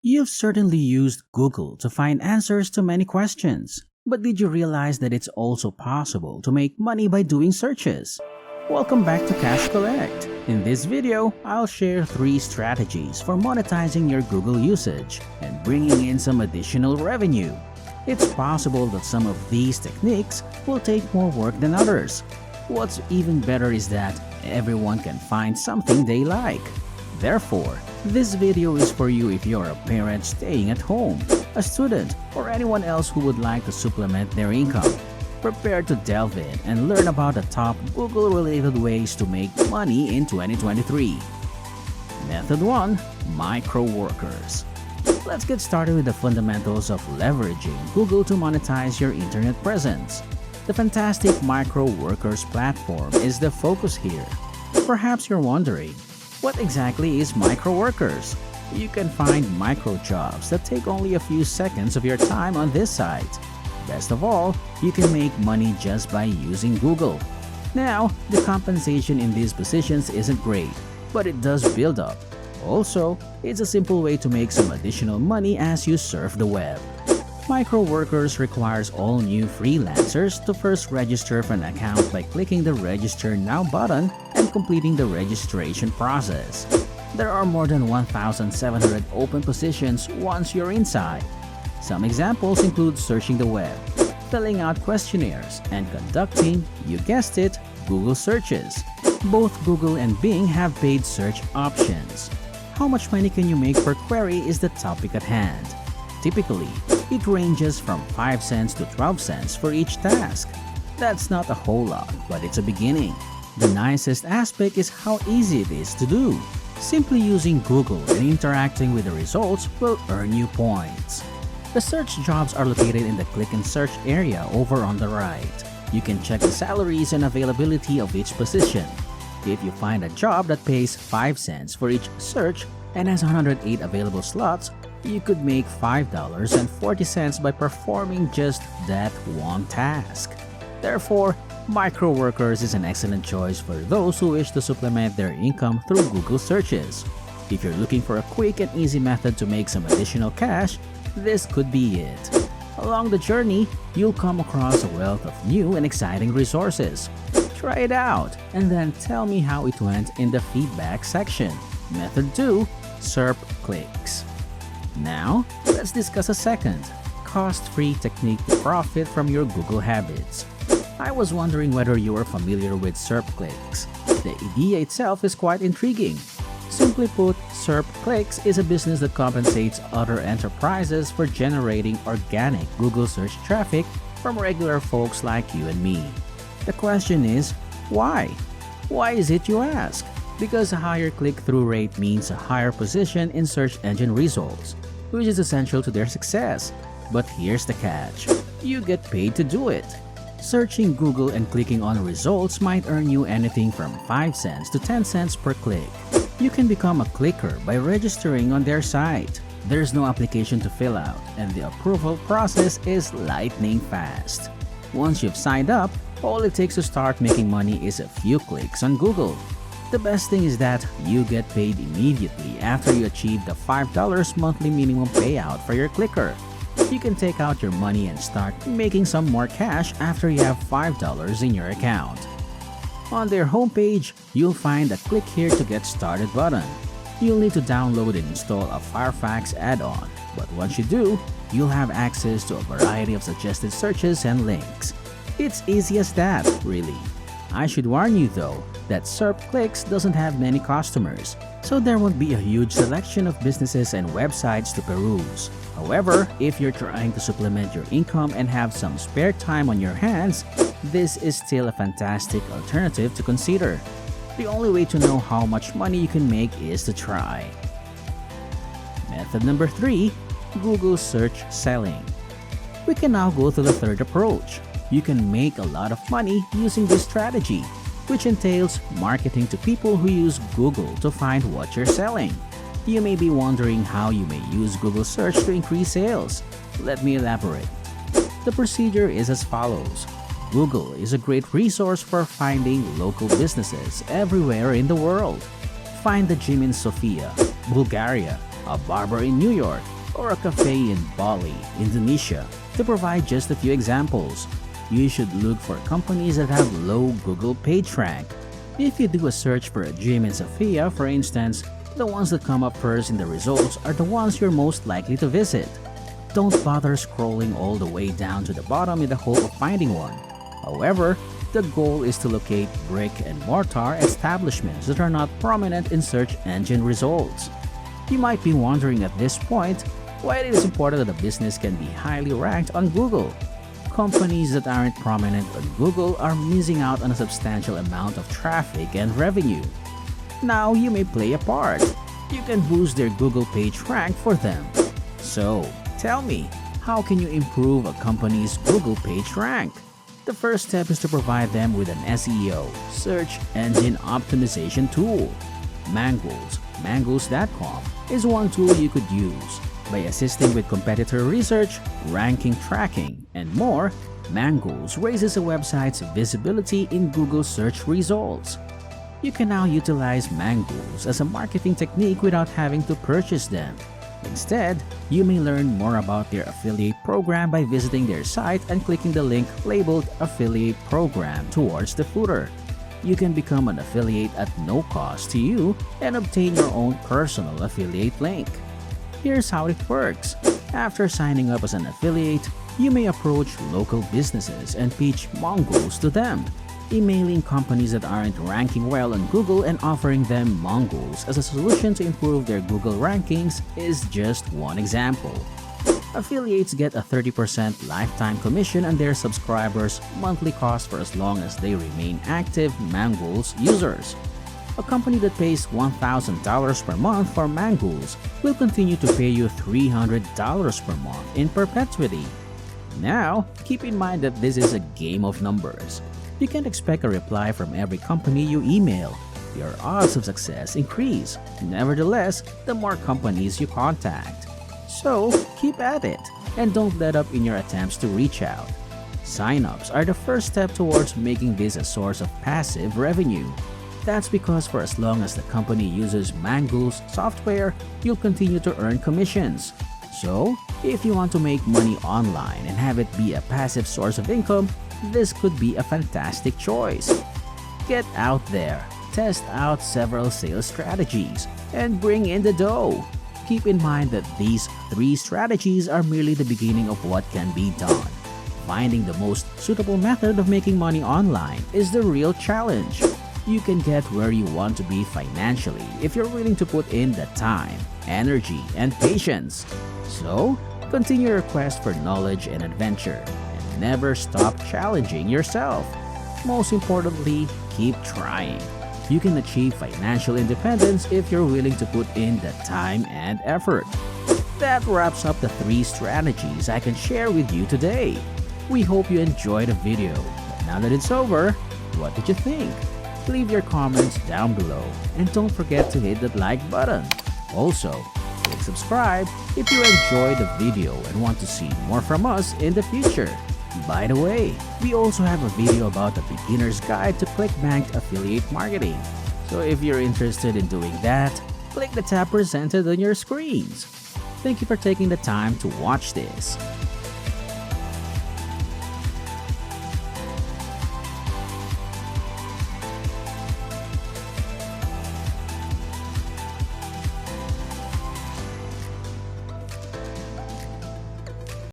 You've certainly used Google to find answers to many questions, but did you realize that it's also possible to make money by doing searches? Welcome back to Cash Collect. In this video, I'll share 3 strategies for monetizing your Google usage and bringing in some additional revenue. It's possible that some of these techniques will take more work than others. What's even better is that everyone can find something they like. Therefore, this video is for you if you're a parent staying at home, a student, or anyone else who would like to supplement their income. Prepare to delve in and learn about the top Google-related ways to make money in 2023. Method 1. Micro workers. Let's get started with the fundamentals of leveraging Google to monetize your internet presence. The fantastic Micro Workers platform is the focus here. Perhaps you're wondering, what exactly is Micro Workers? You can find micro jobs that take only a few seconds of your time on this site. Best of all, you can make money just by using Google. Now, the compensation in these positions isn't great, but it does build up. Also, it's a simple way to make some additional money as you surf the web. Micro Workers requires all new freelancers to first register for an account by clicking the Register Now button and completing the registration process. There are more than 1,700 open positions once you're inside. Some examples include searching the web, filling out questionnaires, and conducting, you guessed it, Google searches. Both Google and Bing have paid search options. How much money can you make per query is the topic at hand. Typically, it ranges from 5 cents to 12 cents for each task. That's not a whole lot, but it's a beginning. The nicest aspect is how easy it is to do. Simply using Google and interacting with the results will earn you points. The search jobs are located in the click and search area over on the right. You can check the salaries and availability of each position. If you find a job that pays 5 cents for each search and has 108 available slots, you could make $5.40 by performing just that one task. Therefore, Micro Workers is an excellent choice for those who wish to supplement their income through Google searches. If you're looking for a quick and easy method to make some additional cash, this could be it. Along the journey, you'll come across a wealth of new and exciting resources. Try it out and then tell me how it went in the feedback section. Method 2. SERP clicks. Now, let's discuss a second, cost-free technique to profit from your Google habits. I was wondering whether you are familiar with SERP clicks. The idea itself is quite intriguing. Simply put, SERP clicks is a business that compensates other enterprises for generating organic Google search traffic from regular folks like you and me. The question is, why? Why is it, you ask? Because a higher click-through rate means a higher position in search engine results, which is essential to their success. But here's the catch. You get paid to do it. Searching Google and clicking on results might earn you anything from 5 cents to 10 cents per click. You can become a clicker by registering on their site. There's no application to fill out, and the approval process is lightning fast. Once you've signed up, all it takes to start making money is a few clicks on Google. The best thing is that you get paid immediately after you achieve the $5 monthly minimum payout for your clicker. You can take out your money and start making some more cash after you have $5 in your account. On their homepage, you'll find a click here to get started button. You'll need to download and install a Firefox add-on, but once you do, you'll have access to a variety of suggested searches and links. It's easy as that, really. I should warn you though that SERP Clicks doesn't have many customers, so there won't be a huge selection of businesses and websites to peruse. However, if you're trying to supplement your income and have some spare time on your hands, this is still a fantastic alternative to consider. The only way to know how much money you can make is to try. Method number 3. Google search selling. We can now go to the third approach. You can make a lot of money using this strategy, which entails marketing to people who use Google to find what you're selling. You may be wondering how you may use Google search to increase sales. Let me elaborate. The procedure is as follows. Google is a great resource for finding local businesses everywhere in the world. Find the gym in Sofia, Bulgaria, a barber in New York, or a cafe in Bali, Indonesia, to provide just a few examples. You should look for companies that have low Google PageRank. If you do a search for a gym in Sofia, for instance, the ones that come up first in the results are the ones you're most likely to visit. Don't bother scrolling all the way down to the bottom in the hope of finding one. However, the goal is to locate brick-and-mortar establishments that are not prominent in search engine results. You might be wondering at this point why it is important that a business can be highly ranked on Google. Companies that aren't prominent on Google are missing out on a substantial amount of traffic and revenue. Now you may play a part. You can boost their Google page rank for them. So, tell me, how can you improve a company's Google page rank? The first step is to provide them with an SEO, search engine optimization tool. Mangles.com is one tool you could use. By assisting with competitor research, ranking tracking, and more, Mangles raises a website's visibility in Google search results. You can now utilize Mangles as a marketing technique without having to purchase them. Instead, you may learn more about their affiliate program by visiting their site and clicking the link labeled Affiliate Program towards the footer. You can become an affiliate at no cost to you and obtain your own personal affiliate link. Here's how it works. After signing up as an affiliate, you may approach local businesses and pitch Mongols to them. Emailing companies that aren't ranking well on Google and offering them Mongols as a solution to improve their Google rankings is just one example. Affiliates get a 30% lifetime commission on their subscribers' monthly cost for as long as they remain active Mongols users. A company that pays $1,000 per month for Mangles will continue to pay you $300 per month in perpetuity. Now, keep in mind that this is a game of numbers. You can't expect a reply from every company you email. Your odds of success increase. Nevertheless, the more companies you contact. So, keep at it and don't let up in your attempts to reach out. Sign-ups are the first step towards making this a source of passive revenue. That's because for as long as the company uses Mangles software, you'll continue to earn commissions. So, if you want to make money online and have it be a passive source of income, this could be a fantastic choice. Get out there, test out several sales strategies, and bring in the dough. Keep in mind that these 3 strategies are merely the beginning of what can be done. Finding the most suitable method of making money online is the real challenge. You can get where you want to be financially if you're willing to put in the time, energy, and patience. So, continue your quest for knowledge and adventure, and never stop challenging yourself. Most importantly, keep trying. You can achieve financial independence if you're willing to put in the time and effort. That wraps up the 3 strategies I can share with you today. We hope you enjoyed the video. But now that it's over, what did you think? Leave your comments down below and don't forget to hit that like button. Also, click subscribe if you enjoyed the video and want to see more from us in the future. By the way, we also have a video about the beginner's guide to clickbank affiliate marketing. So if you're interested in doing that, click the tab presented on your screens. Thank you for taking the time to watch this.